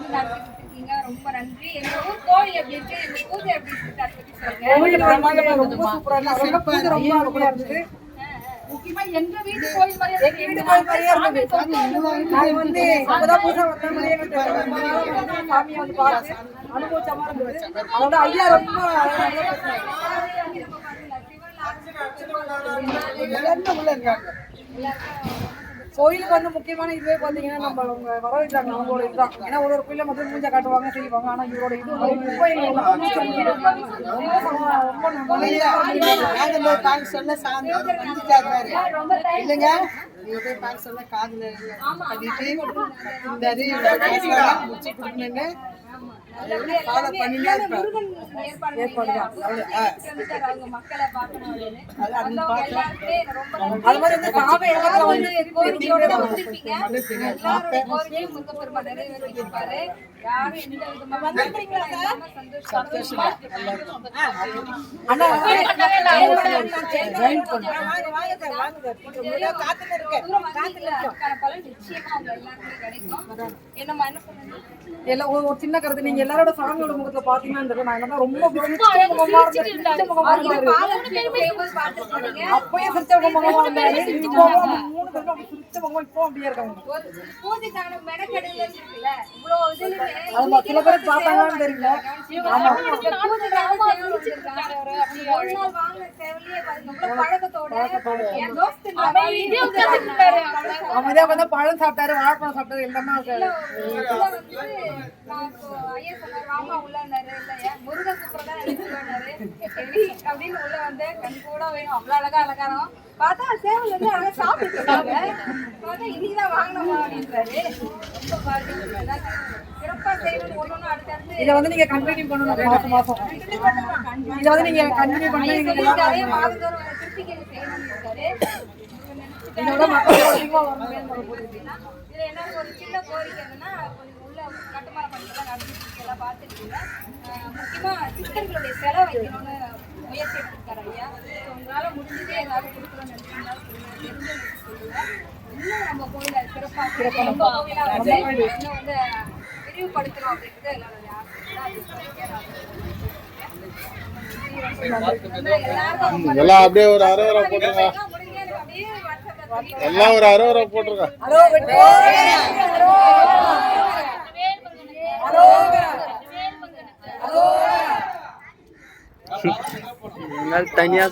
வந்து நடத்தி கொடுத்துருக்கீங்க. ரொம்ப நன்றி. எங்க ஊர் கோயில் எப்படி இருக்கு, எங்க பூஜை எப்படி இருக்கு அதை பத்தி சொல்லுங்க. ரொம்ப சூப்பரா இருக்கு. பூஜை ரொம்ப அருமையா இருந்தது. முக்கியமா எங்க வீட்டு கோயில் மாதிரியே எங்க வீட்டு கோயில் மாதிரியே இருந்தது. நாங்க வந்து இப்பதான் புதுசா வந்த மாதிரியே இருந்தது. சாமியை வந்து பார்த்து அனுபவிச்ச மாதிரி இருந்தது. அதோட ஐயா ரொம்ப எல்லாருமே உள்ள இருக்காங்க. கோயிலுக்கு வந்து முக்கியமான இதுவே பாத்தீங்கன்னா நம்ம அவங்க வரவேற்றாங்க. அவங்களோட இதுதான். ஏன்னா ஒரு கோயில மட்டும் மூஞ்ச காட்டுவாங்க செய்வாங்க. ஆனா இவரோட இது இல்லைங்க நீங்க போய் பார்க்க சொல்ல காதுல கட்டிட்டு முடிச்சு கொடுக்கணுன்னு ஒரு சின்ன கருத்து. நீங்க எல்லாரோட சாமியோட முகத்துல பாத்தீங்கன்னா நான் என்ன ரொம்ப அப்பயே சிரிச்ச முகமா இருந்தாரு. 3 பேரும் சிரிச்ச முகமா இப்போ அப்படியே இருக்காங்க. சில பேர் பார்த்தாங்கன்னு தெரியல. அமைதியா வந்து பழம் சாப்பிட்டாரு, வாழைப்பழம் சாப்பிட்டாரு, எல்லாமே முருகன் அப்படின்னு உள்ள வந்து கண் கூட வேணும். அவ்வளவு அழகா அலங்காரம் பார்த்தா சேவல் வந்து அழகா சாப்பிட்டு பார்த்தா இன்னைக்குதான் வாங்கினோமா அப்படின்றாரு. ரொம்ப சிறப்பா செய்யணும். ஒன்னொன்னு அடுத்தடுத்து இதை வந்து நீங்க கண்டினியூ பண்ணணும். மாசம் இதை வந்து நீங்க கண்டினியூ பண்ணி அதே மாதத்தோறும் திருப்திக்கு செய்யணும்னு இருக்காரு. இதோட மக்கள் அதிகமா வரணும். இதுல என்ன ஒரு சின்ன கோரிக்கை என்னன்னா, கொஞ்சம் உள்ள கட்டுமான பணிகளை நடந்துட்டு எல்லாம் பார்த்துருக்கீங்க. முக்கியமா சித்தர்களுடைய செலவு வைக்கணும்னு முயற்சி எடுத்திருக்காரு ஐயா. உங்களால முடிஞ்சதே ஏதாவது கொடுக்கணும்னு நினைச்சீங்கன்னா சொல்லுங்க. இன்னும் நம்ம கோயில சிறப்பாக கோவிலா வந்து இன்னும் வந்து விரிவுபடுத்தணும் அப்படின்றது எல்லாருடைய எல்லாம் அப்படியே ஒரு அரோரா போட்டுருங்க. எல்லாம் ஒரு அரோரா போட்டுருங்க. தனியா